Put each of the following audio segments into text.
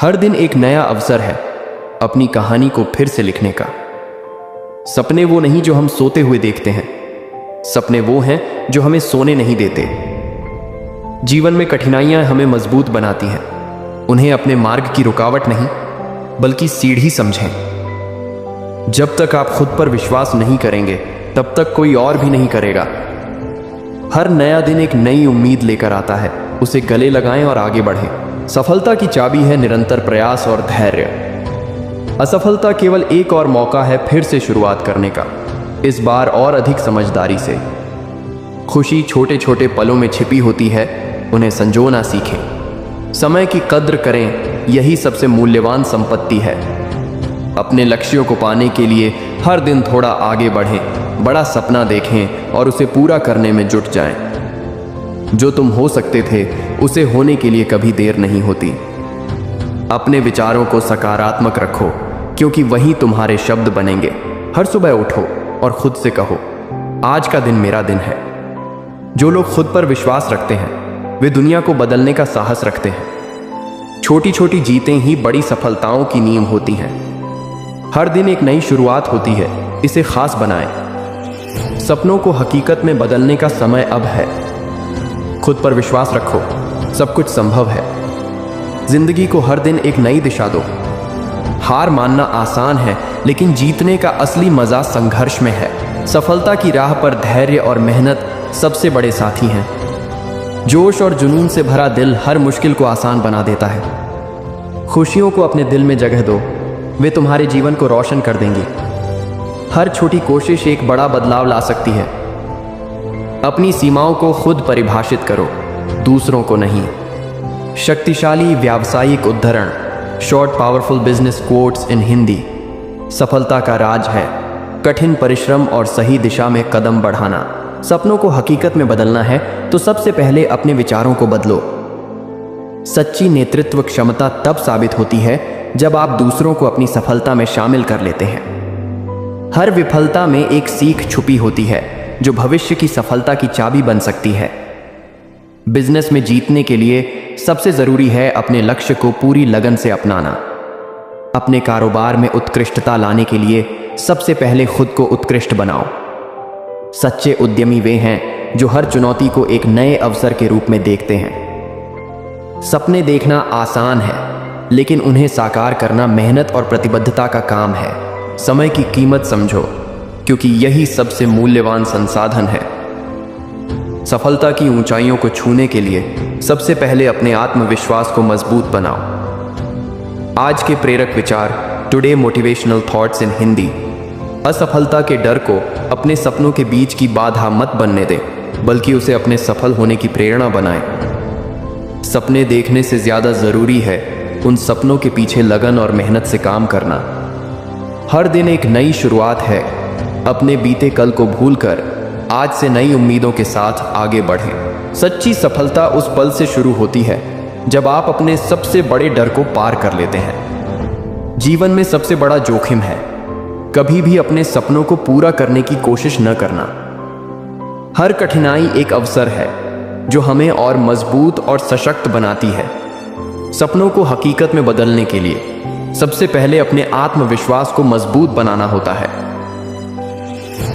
हर दिन एक नया अवसर है अपनी कहानी को फिर से लिखने का। सपने वो नहीं जो हम सोते हुए देखते हैं, सपने वो हैं जो हमें सोने नहीं देते। जीवन में कठिनाइयां हमें मजबूत बनाती हैं, उन्हें अपने मार्ग की रुकावट नहीं बल्कि सीढ़ी समझें। जब तक आप खुद पर विश्वास नहीं करेंगे तब तक कोई और भी नहीं करेगा। हर नया दिन एक नई उम्मीद लेकर आता है, उसे गले लगाएं और आगे बढ़ें। सफलता की चाबी है निरंतर प्रयास और धैर्य। असफलता केवल एक और मौका है फिर से शुरुआत करने का, इस बार और अधिक समझदारी से। खुशी छोटे छोटे पलों में छिपी होती है, उन्हें संजोना सीखें। समय की कद्र करें, यही सबसे मूल्यवान संपत्ति है। अपने लक्ष्यों को पाने के लिए हर दिन थोड़ा आगे बढ़ें, बड़ा सपना देखें और उसे पूरा करने में जुट जाएं। जो तुम हो सकते थे उसे होने के लिए कभी देर नहीं होती। अपने विचारों को सकारात्मक रखो, क्योंकि वही तुम्हारे शब्द बनेंगे। हर सुबह उठो और खुद से कहो, आज का दिन मेरा दिन है। जो लोग खुद पर विश्वास रखते हैं वे दुनिया को बदलने का साहस रखते हैं। छोटी छोटी जीतें ही बड़ी सफलताओं की नींव होती हैं। हर दिन एक नई शुरुआत होती है, इसे खास बनाएं। सपनों को हकीकत में बदलने का समय अब है। खुद पर विश्वास रखो, सब कुछ संभव है। जिंदगी को हर दिन एक नई दिशा दो। हार मानना आसान है, लेकिन जीतने का असली मजा संघर्ष में है। सफलता की राह पर धैर्य और मेहनत सबसे बड़े साथी हैं। जोश और जुनून से भरा दिल हर मुश्किल को आसान बना देता है। खुशियों को अपने दिल में जगह दो, वे तुम्हारे जीवन को रोशन कर देंगी। हर छोटी कोशिश एक बड़ा बदलाव ला सकती है। अपनी सीमाओं को खुद परिभाषित करो, दूसरों को नहीं। शक्तिशाली व्यावसायिक उद्धरण, short powerful business quotes in Hindi. सफलता का राज है कठिन परिश्रम और सही दिशा में कदम बढ़ाना। सपनों को हकीकत में बदलना है तो सबसे पहले अपने विचारों को बदलो। सच्ची नेतृत्व क्षमता तब साबित होती है जब आप दूसरों को अपनी सफलता में शामिल कर लेते हैं। हर विफलता में एक सीख छुपी होती है जो भविष्य की सफलता की चाबी बन सकती है। बिजनेस में जीतने के लिए सबसे जरूरी है अपने लक्ष्य को पूरी लगन से अपनाना। अपने कारोबार में उत्कृष्टता लाने के लिए सबसे पहले खुद को उत्कृष्ट बनाओ। सच्चे उद्यमी वे हैं जो हर चुनौती को एक नए अवसर के रूप में देखते हैं। सपने देखना आसान है, लेकिन उन्हें साकार करना मेहनत और प्रतिबद्धता का काम है। समय की कीमत समझो, क्योंकि यही सबसे मूल्यवान संसाधन है। सफलता की ऊंचाइयों को छूने के लिए सबसे पहले अपने आत्मविश्वास को मजबूत बनाओ। आज के प्रेरक विचार, today motivational thoughts in Hindi. असफलता के डर को अपने सपनों के बीच की बाधा मत बनने दें, बल्कि उसे अपने सफल होने की प्रेरणा बनाएं। सपने देखने से ज्यादा जरूरी है उन सपनों के पीछे लगन और मेहनत से काम करना। हर दिन एक नई शुरुआत है। अपने बीते कल को भूलकर आज से नई उम्मीदों के साथ आगे बढ़ें। सच्ची सफलता उस पल से शुरू होती है जब आप अपने सबसे बड़े डर को पार कर लेते हैं। जीवन में सबसे बड़ा जोखिम है कभी भी अपने सपनों को पूरा करने की कोशिश न करना। हर कठिनाई एक अवसर है जो हमें और मजबूत और सशक्त बनाती है। सपनों को हकीकत में बदलने के लिए सबसे पहले अपने आत्मविश्वास को मजबूत बनाना होता है।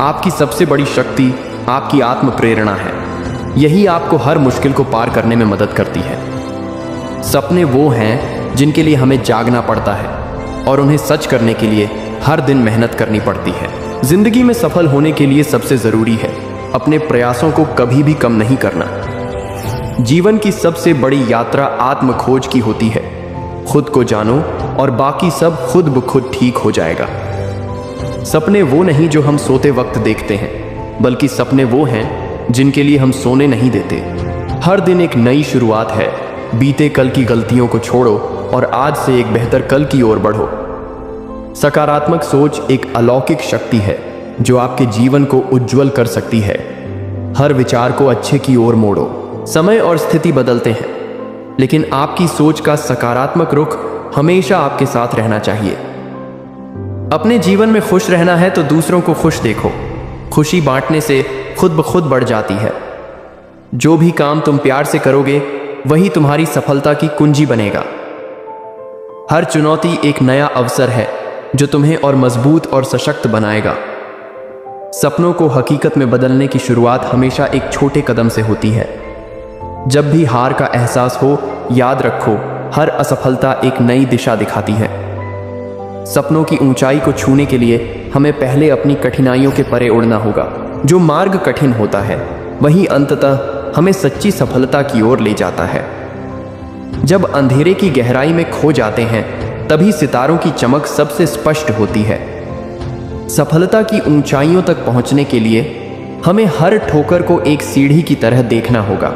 आपकी सबसे बड़ी शक्ति आपकी आत्म प्रेरणा है। यही आपको हर मुश्किल को पार करने में मदद करती है। सपने वो हैं जिनके लिए हमें जागना पड़ता है और उन्हें सच करने के लिए हर दिन मेहनत करनी पड़ती है। जिंदगी में सफल होने के लिए सबसे जरूरी है अपने प्रयासों को कभी भी कम नहीं करना। जीवन की सबसे बड़ी यात्रा आत्म खोज की होती है। खुद को जानो और बाकी सब खुद ब खुद ठीक हो जाएगा। सपने वो नहीं जो हम सोते वक्त देखते हैं, बल्कि सपने वो हैं जिनके लिए हम सोने नहीं देते। हर दिन एक नई शुरुआत है। बीते कल की गलतियों को छोड़ो और आज से एक बेहतर कल की ओर बढ़ो। सकारात्मक सोच एक अलौकिक शक्ति है जो आपके जीवन को उज्जवल कर सकती है। हर विचार को अच्छे की ओर मोड़ो। समय और स्थिति बदलते हैं, लेकिन आपकी सोच का सकारात्मक रुख हमेशा आपके साथ रहना चाहिए। अपने जीवन में खुश रहना है तो दूसरों को खुश देखो। खुशी बांटने से खुद ब खुद बढ़ जाती है। जो भी काम तुम प्यार से करोगे वही तुम्हारी सफलता की कुंजी बनेगा। हर चुनौती एक नया अवसर है जो तुम्हें और मजबूत और सशक्त बनाएगा। सपनों को हकीकत में बदलने की शुरुआत हमेशा एक छोटे कदम से होती है। जब भी हार का एहसास हो, याद रखो, हर असफलता एक नई दिशा दिखाती है। सपनों की ऊंचाई को छूने के लिए हमें पहले अपनी कठिनाइयों के परे उड़ना होगा। जो मार्ग कठिन होता है वही अंततः हमें सच्ची सफलता की ओर ले जाता है। जब अंधेरे की गहराई में खो जाते हैं तभी सितारों की चमक सबसे स्पष्ट होती है। सफलता की ऊंचाइयों तक पहुंचने के लिए हमें हर ठोकर को एक सीढ़ी की तरह देखना होगा।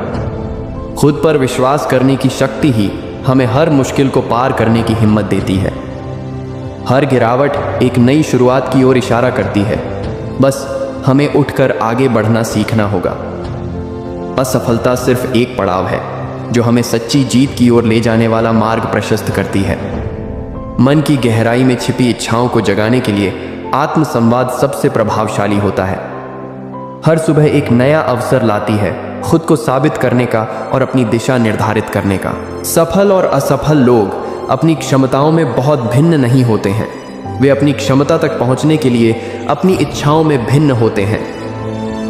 खुद पर विश्वास करने की शक्ति ही हमें हर मुश्किल को पार करने की हिम्मत देती है। हर गिरावट एक नई शुरुआत की ओर इशारा करती है। बस हमें उठकर आगे बढ़ना सीखना होगा। असफलता सिर्फ एक पड़ाव है जो हमें सच्ची जीत की ओर ले जाने वाला मार्ग प्रशस्त करती है। मन की गहराई में छिपी इच्छाओं को जगाने के लिए आत्मसंवाद सबसे प्रभावशाली होता है। हर सुबह एक नया अवसर लाती है खुद को साबित करने का और अपनी दिशा निर्धारित करने का। सफल और असफल लोग अपनी क्षमताओं में बहुत भिन्न नहीं होते हैं। वे अपनी क्षमता तक पहुंचने के लिए अपनी इच्छाओं में भिन्न होते हैं।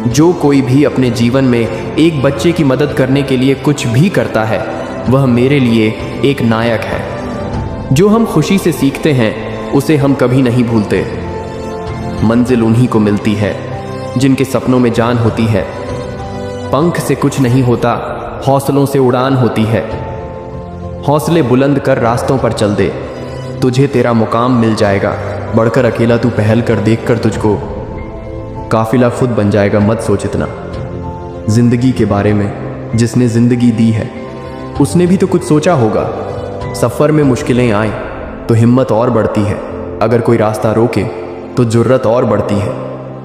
जो कोई भी अपने जीवन में एक बच्चे की मदद करने के लिए कुछ भी करता है वह मेरे लिए एक नायक है। जो हम खुशी से सीखते हैं उसे हम कभी नहीं भूलते। मंजिल उन्हीं को मिलती है जिनके सपनों में जान होती है। पंख से कुछ नहीं होता, हौसलों से उड़ान होती है। हौसले बुलंद कर रास्तों पर चल दे, तुझे तेरा मुकाम मिल जाएगा। बढ़कर अकेला तू पहल कर, देख कर तुझको काफिला खुद बन जाएगा। मत सोच इतना जिंदगी के बारे में। जिसने जिंदगी दी है उसने भी तो कुछ सोचा होगा। सफर में मुश्किलें आए तो हिम्मत और बढ़ती है। अगर कोई रास्ता रोके तो जुर्रत और बढ़ती है।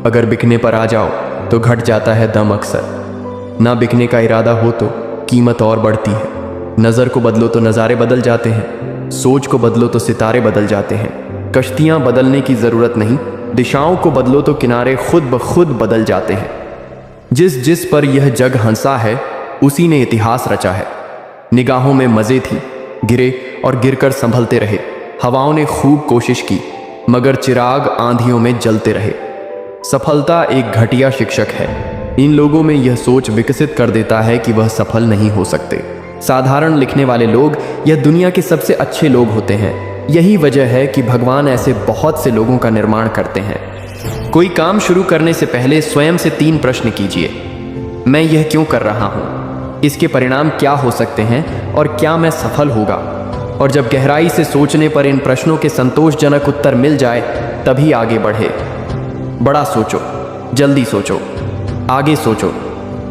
अगर बिकने पर आ जाओ तो घट जाता है दम अक्सर। ना बिकने का इरादा हो तो कीमत और बढ़ती है। नज़र को बदलो तो नज़ारे बदल जाते हैं। सोच को बदलो तो सितारे बदल जाते हैं। कश्तियाँ बदलने की ज़रूरत नहीं, दिशाओं को बदलो तो किनारे खुद ब खुद बदल जाते हैं। जिस जिस पर यह जग हंसा है उसी ने इतिहास रचा है। निगाहों में मज़े थी, गिरे और गिरकर संभलते रहे। हवाओं ने खूब कोशिश की मगर चिराग आंधियों में जलते रहे। सफलता एक घटिया शिक्षक है। इन लोगों में यह सोच विकसित कर देता है कि वह सफल नहीं हो सकते। साधारण लिखने वाले लोग यह दुनिया के सबसे अच्छे लोग होते हैं। यही वजह है कि भगवान ऐसे बहुत से लोगों का निर्माण करते हैं। कोई काम शुरू करने से पहले स्वयं से 3 प्रश्न कीजिए। मैं यह क्यों कर रहा हूँ? इसके परिणाम क्या हो सकते हैं? और क्या मैं सफल होगा? और जब गहराई से सोचने पर इन प्रश्नों के संतोषजनक उत्तर मिल जाए तभी आगे बढ़े। बड़ा सोचो, जल्दी सोचो, आगे सोचो।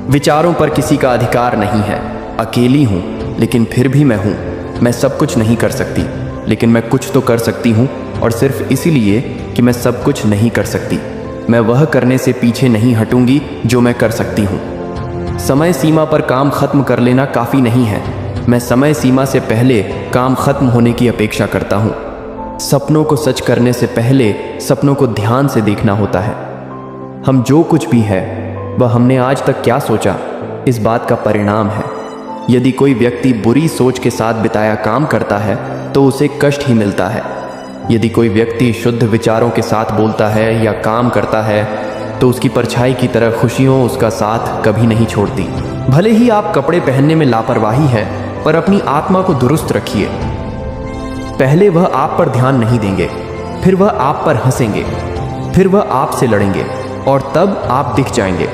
विचारों पर किसी का अधिकार नहीं है। अकेली हूँ लेकिन फिर भी मैं हूँ। मैं सब कुछ नहीं कर सकती लेकिन मैं कुछ तो कर सकती हूँ, और सिर्फ इसीलिए कि मैं सब कुछ नहीं कर सकती मैं वह करने से पीछे नहीं हटूंगी जो मैं कर सकती हूँ। समय सीमा पर काम खत्म कर लेना काफ़ी नहीं है। मैं समय सीमा से पहले काम खत्म होने की अपेक्षा करता हूँ। सपनों को सच करने से पहले सपनों को ध्यान से देखना होता है। हम जो कुछ भी है वह हमने आज तक क्या सोचा इस बात का परिणाम है। यदि कोई व्यक्ति बुरी सोच के साथ बिताया काम करता है तो उसे कष्ट ही मिलता है। यदि कोई व्यक्ति शुद्ध विचारों के साथ बोलता है या काम करता है तो उसकी परछाई की तरह खुशियों उसका साथ कभी नहीं छोड़ती। भले ही आप कपड़े पहनने में लापरवाही है पर अपनी आत्मा को दुरुस्त रखिए। पहले वह आप पर ध्यान नहीं देंगे, फिर वह आप पर हंसेंगे, फिर वह आपसे लड़ेंगे और तब आप दिख जाएंगे।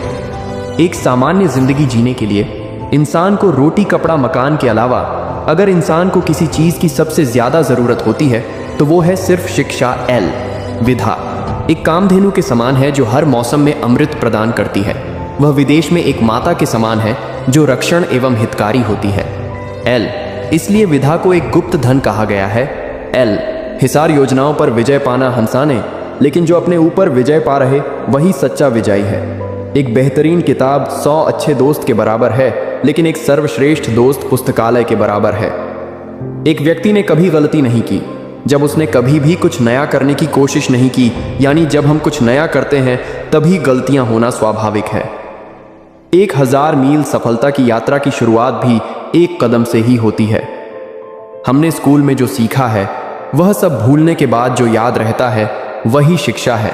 एक सामान्य जिंदगी जीने के लिए इंसान को रोटी, कपड़ा, मकान के अलावा अगर इंसान को किसी चीज की सबसे ज्यादा जरूरत होती है तो वो है सिर्फ शिक्षा। एल विधा एक कामधेनु के समान है जो हर मौसम में अमृत प्रदान करती है। वह विदेश में एक माता के समान है जो रक्षण एवं हितकारी होती है। एल इसलिए विधा को एक गुप्त धन कहा गया है। एल हिसार योजनाओं पर विजय पाना हंसाने, लेकिन जो अपने ऊपर विजय पा रहे वही सच्चा विजयी है। एक बेहतरीन किताब 100 अच्छे दोस्त के बराबर है, लेकिन एक सर्वश्रेष्ठ दोस्त पुस्तकालय के बराबर है। एक व्यक्ति ने कभी गलती नहीं की जब उसने कभी भी कुछ नया करने की कोशिश नहीं की। यानी जब हम कुछ नया करते हैं तभी गलतियां होना स्वाभाविक है। 1000 मील सफलता की यात्रा की शुरुआत भी एक कदम से ही होती है। हमने स्कूल में जो सीखा है वह सब भूलने के बाद जो याद रहता है वही शिक्षा है।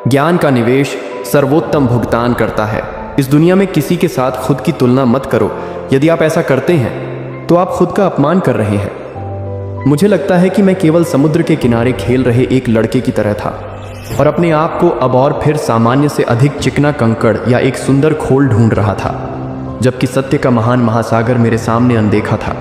ज्ञान का निवेश सर्वोत्तम भुगतान करता है। इस दुनिया में किसी के साथ खुद की तुलना मत करो। यदि आप ऐसा करते हैं तो आप खुद का अपमान कर रहे हैं। मुझे लगता है कि मैं केवल समुद्र के किनारे खेल रहे एक लड़के की तरह था और अपने आप को अब और फिर सामान्य से अधिक चिकना कंकड़ या एक सुंदर खोल ढूंढ रहा था, जबकि सत्य का महान महासागर मेरे सामने अनदेखा था।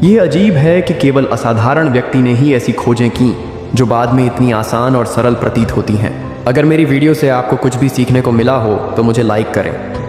यह अजीब है कि केवल असाधारण व्यक्ति ने ही ऐसी खोजें की जो बाद में इतनी आसान और सरल प्रतीत होती हैं। अगर मेरी वीडियो से आपको कुछ भी सीखने को मिला हो तो मुझे लाइक करें।